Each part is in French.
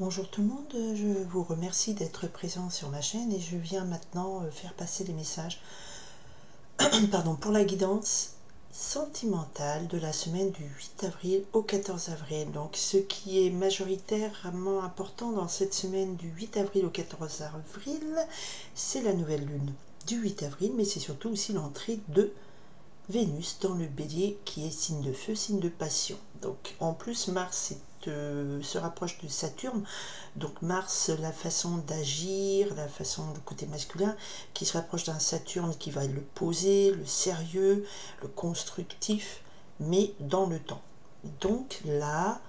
Bonjour tout le monde, je vous remercie d'être présent sur ma chaîne et je viens maintenant faire passer les messages pour la guidance sentimentale de la semaine du 8 avril au 14 avril. Donc ce qui est majoritairement important dans cette semaine du 8 avril au 14 avril, c'est la nouvelle lune du 8 avril, mais c'est surtout aussi l'entrée de Vénus dans le Bélier qui est signe de feu, signe de passion. Donc en plus Mars se rapproche de Saturne, donc Mars, la façon d'agir, la façon du côté masculin, qui se rapproche d'un Saturne qui va le posé, le sérieux, le constructif, mais dans le temps. Donc là,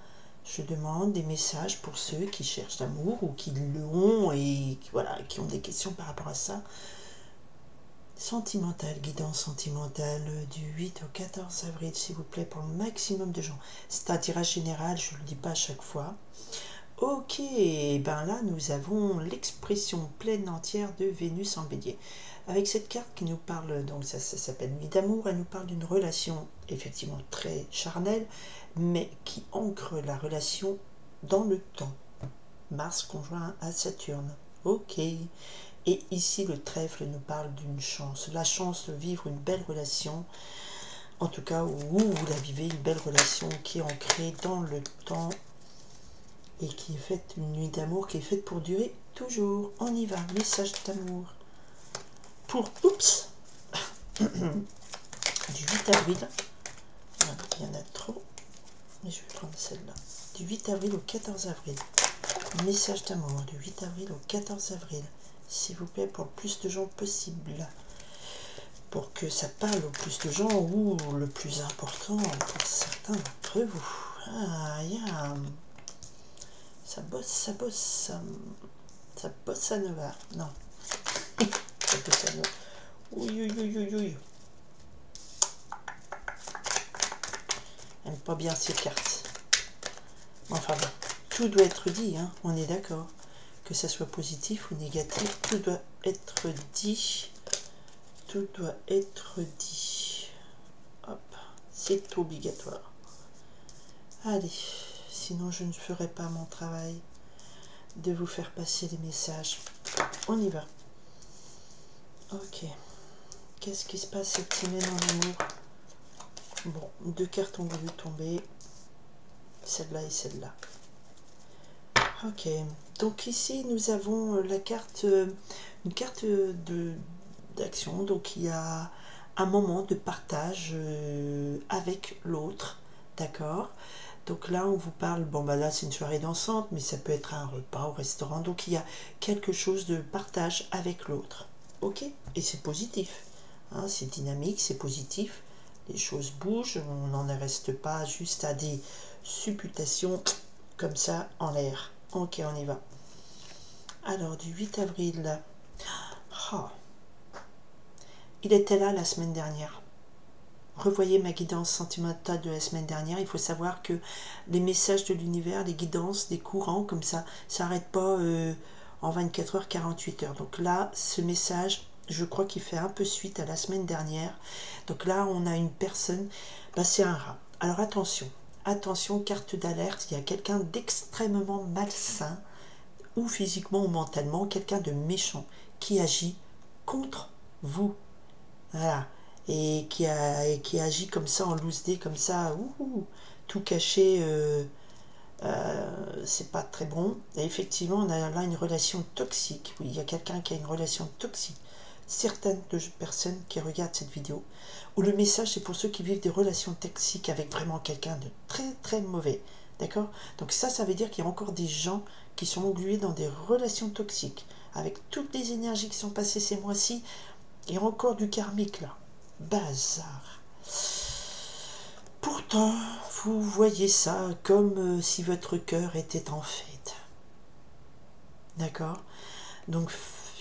je demande des messages pour ceux qui cherchent l'amour ou qui l'ont et voilà, qui ont des questions par rapport à ça. Sentimentale, guidance sentimentale du 8 au 14 avril, s'il vous plaît, pour le maximum de gens. C'est un tirage général, je ne le dis pas à chaque fois. Ok, ben là nous avons l'expression pleine entière de Vénus en Bélier. Avec cette carte qui nous parle, donc ça s'appelle Nuit d'amour, elle nous parle d'une relation effectivement très charnelle, mais qui ancre la relation dans le temps. Mars conjoint à Saturne. Ok. Et ici, le trèfle nous parle d'une chance, la chance de vivre une belle relation, en tout cas où vous la vivez, une belle relation qui est ancrée dans le temps et qui est faite, une nuit d'amour qui est faite pour durer toujours. On y va, message d'amour. Pour, oups, du 8 avril, il y en a trop, mais je vais prendre celle-là. Du 8 avril au 14 avril, message d'amour, du 8 avril au 14 avril. S'il vous plaît, pour le plus de gens possible, pour que ça parle au plus de gens, ou le plus important pour certains d'entre vous. Ah, yeah. Ça bosse, ça bosse, ça bosse, ça ne va. Non. Ça bosse, ça ne va. Oui. J'aime pas bien ces cartes. Enfin bon, tout doit être dit, hein, on est d'accord. Que ça soit positif ou négatif, tout doit être dit. Tout doit être dit. Hop, c'est obligatoire. Allez, sinon je ne ferai pas mon travail de vous faire passer les messages. On y va. Ok. Qu'est-ce qui se passe cette semaine en amour? Bon, deux cartes ont voulu tomber. Celle-là et celle-là. Ok. Donc ici, nous avons la carte, une carte d'action. Donc il y a un moment de partage avec l'autre. D'accord? Donc là, on vous parle, bon bah là c'est une soirée dansante, mais ça peut être un repas au restaurant. Donc il y a quelque chose de partage avec l'autre. Ok? Et c'est positif. Hein, c'est dynamique, c'est positif. Les choses bougent, on n'en reste pas juste à des supputations comme ça en l'air. Ok, on y va. Alors, du 8 avril, oh, il était là la semaine dernière. Revoyez ma guidance sentimentale de la semaine dernière. Il faut savoir que les messages de l'univers, les guidances, des courants comme ça n'arrête pas en 24 heures, 48 heures. Donc là, ce message, je crois qu'il fait un peu suite à la semaine dernière. Donc là, on a une personne, bah, c'est un rat. Alors attention, attention, carte d'alerte, il y a quelqu'un d'extrêmement malsain, ou physiquement ou mentalement, quelqu'un de méchant qui agit contre vous. Voilà. Et qui agit comme ça en loose day, comme ça, tout caché, c'est pas très bon. Et effectivement, on a là une relation toxique. Oui, il y a quelqu'un qui a une relation toxique. Certaines personnes qui regardent cette vidéo, où le message c'est pour ceux qui vivent des relations toxiques avec vraiment quelqu'un de très très mauvais. D'accord? Donc ça veut dire qu'il y a encore des gens qui sont englués dans des relations toxiques, avec toutes les énergies qui sont passées ces mois-ci, et encore du karmique là. Bazar. Pourtant, vous voyez ça comme si votre cœur était en fête. D'accord? Donc,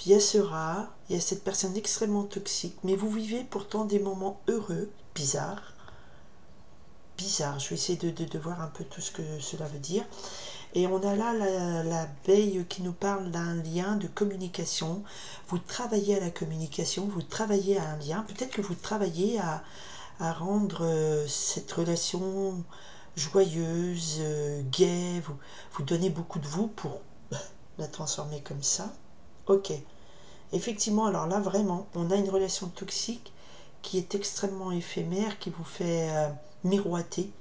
il y a ce rat, il y a cette personne extrêmement toxique, mais vous vivez pourtant des moments heureux, bizarres. Bizarre, je vais essayer de voir un peu tout ce que cela veut dire. Et on a là l'abeille qui nous parle d'un lien de communication. Vous travaillez à la communication, vous travaillez à un lien. Peut-être que vous travaillez à rendre cette relation joyeuse, gaie, vous donnez beaucoup de vous pour la transformer comme ça. Ok. Effectivement, alors là, vraiment, on a une relation toxique qui est extrêmement éphémère, qui vous fait miroiter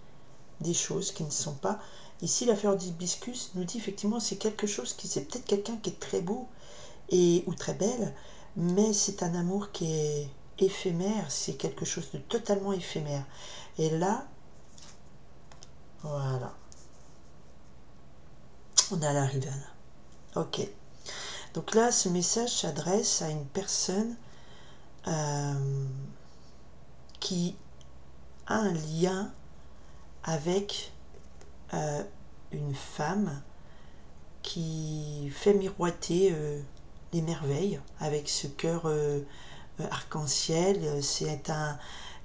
des choses qui ne sont pas. Ici, la fleur d'hibiscus nous dit effectivement c'est quelque chose qui, c'est peut-être quelqu'un qui est très beau ou très belle, mais c'est un amour qui est éphémère, c'est quelque chose de totalement éphémère. Et là, voilà, on a la rivale. Ok. Donc là, ce message s'adresse à une personne qui a un lien avec une femme qui fait miroiter les merveilles avec ce cœur arc-en-ciel. C'est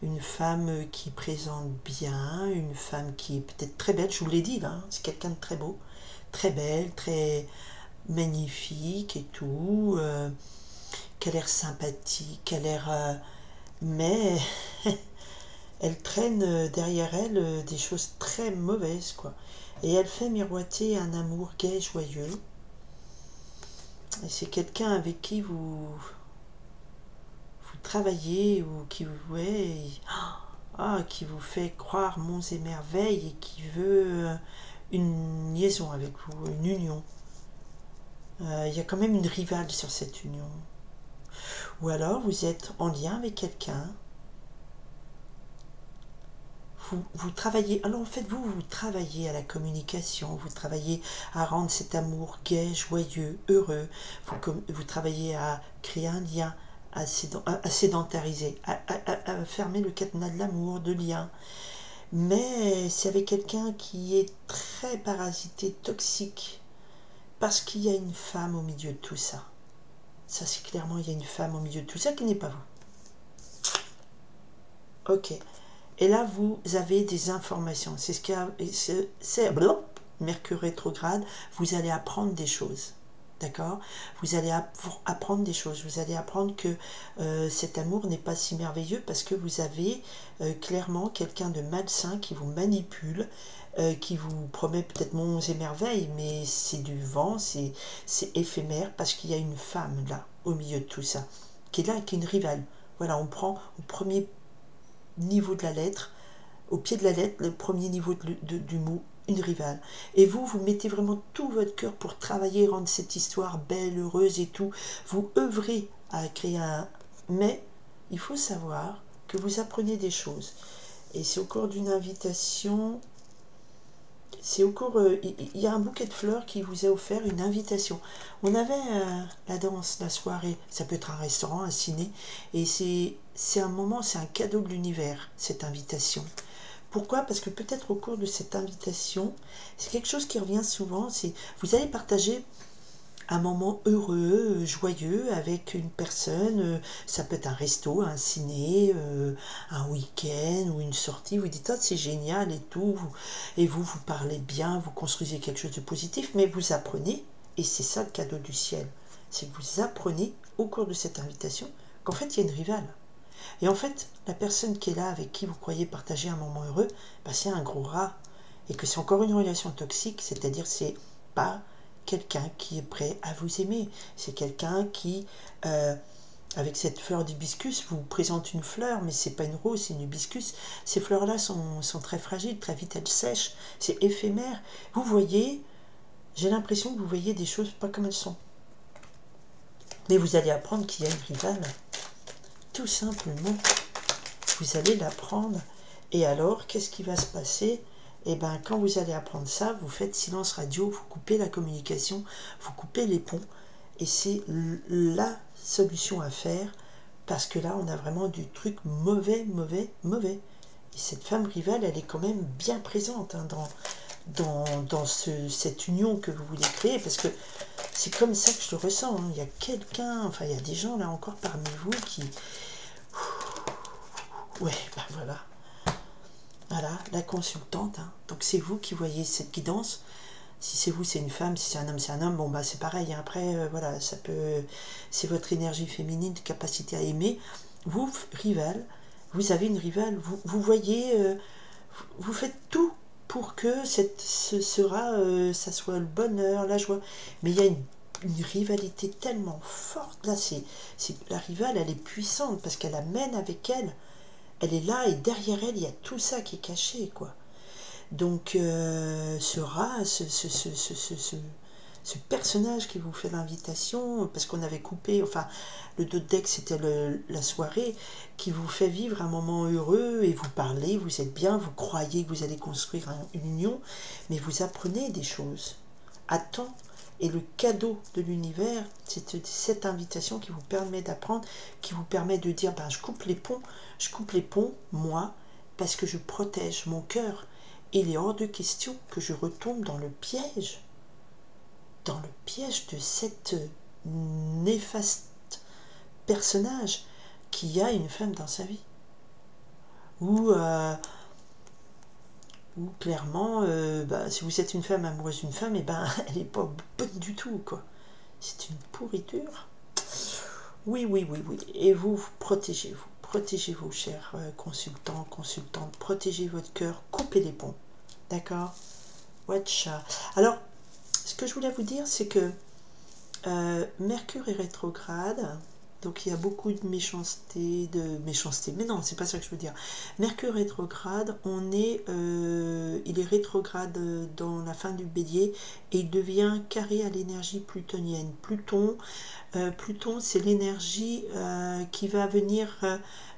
une femme qui présente bien, une femme qui est peut-être très belle, je vous l'ai dit là, c'est quelqu'un de très beau, très belle, très magnifique et tout, qui a l'air sympathique, qui a l'air... mais elle traîne derrière elle des choses très mauvaises, quoi. Et elle fait miroiter un amour gai, joyeux. Et c'est quelqu'un avec qui vous travaillez ou qui vous... Ouais, qui vous fait croire monts et merveilles et qui veut une liaison avec vous, une union. Il y a quand même une rivale sur cette union. Ou alors vous êtes en lien avec quelqu'un. Vous travaillez, alors en fait vous travaillez à la communication, vous travaillez à rendre cet amour gai, joyeux, heureux, vous travaillez à créer un lien, à sédentariser, à fermer le cadenas de l'amour, de lien. Mais c'est avec quelqu'un qui est très parasité, toxique, parce qu'il y a une femme au milieu de tout ça. Ça c'est clairement, il y a une femme au milieu de tout ça qui n'est pas vous. Ok. Et là, vous avez des informations. C'est ce qu'il y a. C'est Mercure rétrograde. Vous allez apprendre des choses. D'accord? Vous allez apprendre des choses. Vous allez apprendre que cet amour n'est pas si merveilleux parce que vous avez clairement quelqu'un de malsain qui vous manipule, qui vous promet peut-être monts et merveilles, mais c'est du vent, c'est éphémère parce qu'il y a une femme là, au milieu de tout ça, qui est là, qui est une rivale. Voilà, on prend au premier niveau de la lettre, au pied de la lettre, le premier niveau du mot, une rivale. Et vous mettez vraiment tout votre cœur pour travailler, rendre cette histoire belle, heureuse et tout. Vous œuvrez à créer un... Mais il faut savoir que vous apprenez des choses. Et c'est au cours d'une invitation... C'est au cours... il y a un bouquet de fleurs qui vous est offert, une invitation. On avait la danse, la soirée, ça peut être un restaurant, un ciné, et c'est un moment, c'est un cadeau de l'univers, cette invitation. Pourquoi? Parce que peut-être au cours de cette invitation, c'est quelque chose qui revient souvent, c'est vous allez partager un moment heureux, joyeux avec une personne, ça peut être un resto, un ciné, un week-end ou une sortie, vous dites, oh, c'est génial et tout, et vous parlez bien, vous construisez quelque chose de positif, mais vous apprenez, et c'est ça le cadeau du ciel, c'est que vous apprenez au cours de cette invitation qu'en fait il y a une rivale. Et en fait, la personne qui est là, avec qui vous croyez partager un moment heureux, bah, c'est un gros rat. Et que c'est encore une relation toxique, c'est-à-dire c'est pas quelqu'un qui est prêt à vous aimer. C'est quelqu'un qui, avec cette fleur d'hibiscus, vous présente une fleur, mais c'est pas une rose, c'est une hibiscus. Ces fleurs-là sont très fragiles, très vite elles sèchent, c'est éphémère. Vous voyez, j'ai l'impression que vous voyez des choses pas comme elles sont. Mais vous allez apprendre qu'il y a une rivale. Tout simplement, vous allez l'apprendre. Et alors, qu'est-ce qui va se passer? Eh bien, quand vous allez apprendre ça, vous faites silence radio, vous coupez la communication, vous coupez les ponts. Et c'est la solution à faire, parce que là, on a vraiment du truc mauvais, mauvais, mauvais. Et cette femme rivale, elle est quand même bien présente hein, dans cette union que vous voulez créer, parce que c'est comme ça que je le ressens. Hein. Il y a quelqu'un, enfin, il y a des gens là encore parmi vous qui... Ouais, ben voilà. Voilà, la consultante. Hein. Donc c'est vous qui voyez cette guidance. Si c'est vous, c'est une femme. Si c'est un homme, c'est un homme. Bon, bah c'est pareil. Hein. Après, voilà, ça peut... C'est votre énergie féminine, capacité à aimer. Vous, rival, vous avez une rivale. Vous voyez... vous faites tout pour que ça soit le bonheur, la joie. Mais il y a une rivalité tellement forte. Là, la rivale, elle est puissante parce qu'elle amène avec elle. Elle est là et derrière elle, il y a tout ça qui est caché, quoi. Donc, ce personnage qui vous fait l'invitation, parce qu'on avait coupé, enfin, le dos de deck, c'était la soirée, qui vous fait vivre un moment heureux, et vous parlez, vous êtes bien, vous croyez que vous allez construire une union, mais vous apprenez des choses à temps. Et le cadeau de l'univers, c'est cette invitation qui vous permet d'apprendre, qui vous permet de dire, ben, je coupe les ponts, moi, parce que je protège mon cœur. Et il est hors de question que je retombe dans le piège de cette néfaste personnage qui a une femme dans sa vie. Ou clairement, si vous êtes une femme amoureuse d'une femme, et ben, elle n'est pas bonne du tout, quoi. C'est une pourriture. Oui. Et vous protégez-vous, chers consultants, consultantes, protégez votre cœur, coupez les ponts. D'accord? Watcha. Alors, ce que je voulais vous dire, c'est que Mercure est rétrograde, donc il y a beaucoup de méchanceté, mais non, c'est pas ça que je veux dire. Mercure rétrograde, il est rétrograde dans la fin du Bélier et il devient carré à l'énergie plutonienne. Pluton, c'est l'énergie qui va venir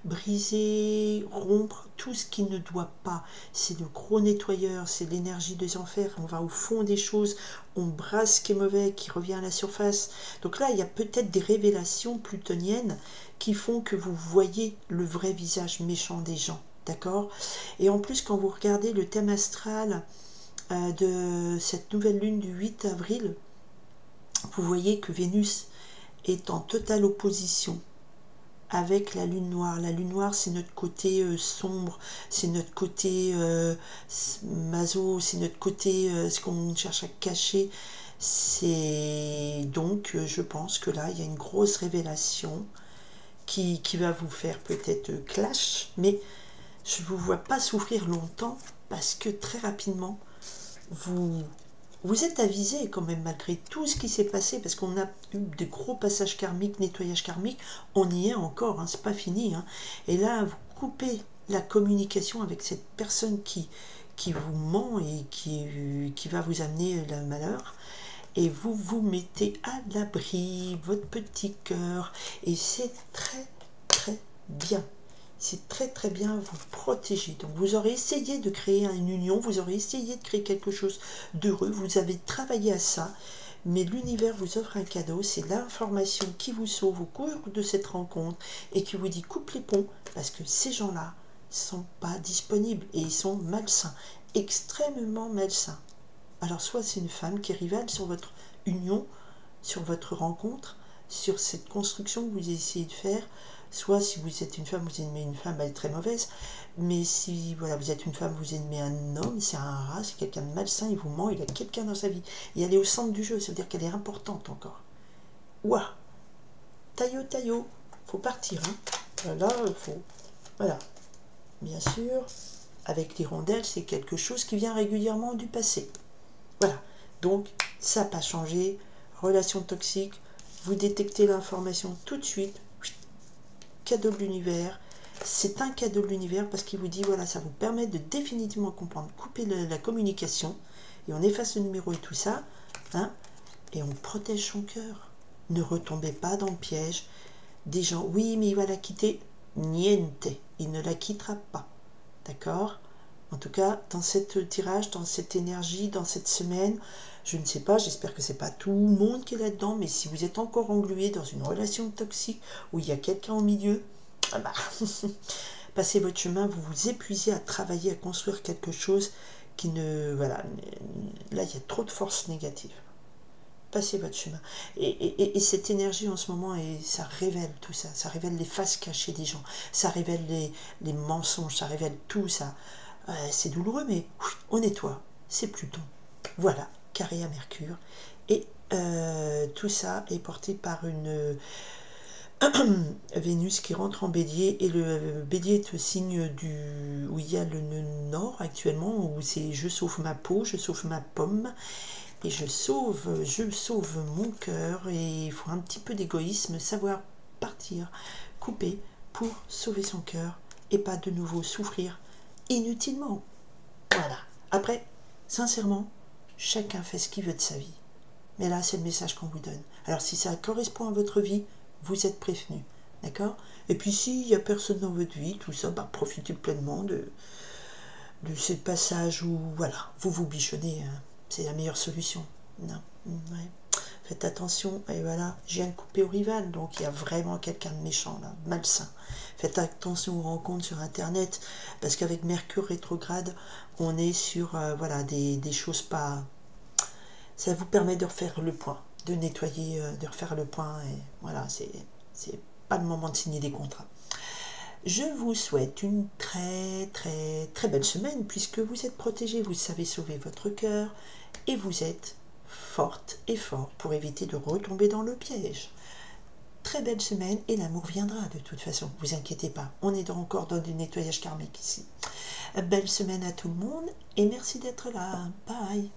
briser, rompre tout ce qui ne doit pas. C'est le gros nettoyeur, c'est l'énergie des enfers. On va au fond des choses, on brasse ce qui est mauvais, qui revient à la surface. Donc là, il y a peut-être des révélations plutoniennes qui font que vous voyez le vrai visage méchant des gens. D'accord? Et en plus, quand vous regardez le thème astral de cette nouvelle lune du 8 avril, vous voyez que Vénus est en totale opposition avec la lune noire. La lune noire, c'est notre côté sombre, c'est notre côté maso, c'est notre côté ce qu'on cherche à cacher. C'est donc, je pense que là, il y a une grosse révélation qui va vous faire peut-être clash, mais je ne vous vois pas souffrir longtemps parce que très rapidement, vous êtes avisé quand même malgré tout ce qui s'est passé, parce qu'on a eu des gros passages karmiques, nettoyage karmique, on y est encore, hein, c'est pas fini. Hein. Et là, vous coupez la communication avec cette personne qui vous ment et qui va vous amener le malheur, et vous vous mettez à l'abri, votre petit cœur, et c'est très très bien. C'est très très bien vous protéger. Donc vous aurez essayé de créer une union, vous aurez essayé de créer quelque chose d'heureux, vous avez travaillé à ça, mais l'univers vous offre un cadeau, c'est l'information qui vous sauve au cours de cette rencontre et qui vous dit coupe les ponts, parce que ces gens-là ne sont pas disponibles et ils sont malsains, extrêmement malsains. Alors soit c'est une femme qui est rivale sur votre union, sur votre rencontre, sur cette construction que vous essayez de faire, soit si vous êtes une femme, vous aimez une femme, elle est très mauvaise, mais si voilà, vous êtes une femme, vous aimez un homme, c'est un rat, c'est quelqu'un de malsain, il vous ment, il a quelqu'un dans sa vie, et elle est au centre du jeu, ça veut dire qu'elle est importante encore. Ouah, taillot, faut partir, hein. Là, faut, voilà, bien sûr, avec l'hirondelle, c'est quelque chose qui vient régulièrement du passé. Voilà, donc ça n'a pas changé, relation toxique, vous détectez l'information tout de suite, cadeau de l'univers, c'est un cadeau de l'univers parce qu'il vous dit, voilà, ça vous permet de définitivement comprendre, couper la communication, et on efface le numéro et tout ça, hein, et on protège son cœur. Ne retombez pas dans le piège des gens, oui, mais il va la quitter, niente, il ne la quittera pas, d'accord? En tout cas, dans cette tirage, dans cette énergie, dans cette semaine, je ne sais pas, j'espère que c'est pas tout le monde qui est là-dedans, mais si vous êtes encore englué dans une relation toxique où il y a quelqu'un au milieu, passez votre chemin, vous vous épuisez à travailler, à construire quelque chose qui ne... Voilà, là il y a trop de forces négatives. Passez votre chemin. Et cette énergie en ce moment, et ça révèle tout ça, ça révèle les faces cachées des gens, ça révèle les mensonges, ça révèle tout ça. C'est douloureux, mais on nettoie. C'est Pluton. Voilà, carré à Mercure. Et tout ça est porté par Vénus qui rentre en bélier, et le bélier est le signe où il y a le nœud nord actuellement, où c'est je sauve ma peau, je sauve ma pomme, et je sauve mon cœur, et il faut un petit peu d'égoïsme, savoir partir, couper pour sauver son cœur, et pas de nouveau souffrir inutilement. Voilà. Après, sincèrement, chacun fait ce qu'il veut de sa vie. Mais là, c'est le message qu'on vous donne. Alors, si ça correspond à votre vie, vous êtes prévenus. D'accord? Et puis, s'il n'y a personne dans votre vie, tout ça, bah, profitez pleinement de ce passage où, voilà, vous bichonnez. C'est la meilleure solution. Non. Ouais. Faites attention. Et voilà, je viens de couper au rival. Donc, il y a vraiment quelqu'un de méchant, là, malsain. Faites attention aux rencontres sur Internet. Parce qu'avec Mercure rétrograde, on est sur, voilà, des choses pas... Ça vous permet de refaire le point, de nettoyer, de refaire le point, et voilà, c'est pas le moment de signer des contrats. Je vous souhaite une très belle semaine, puisque vous êtes protégés, vous savez sauver votre cœur, et vous êtes forte et fort pour éviter de retomber dans le piège. Très belle semaine, et l'amour viendra de toute façon, vous inquiétez pas, on est encore dans du nettoyage karmique ici. Belle semaine à tout le monde, et merci d'être là, bye.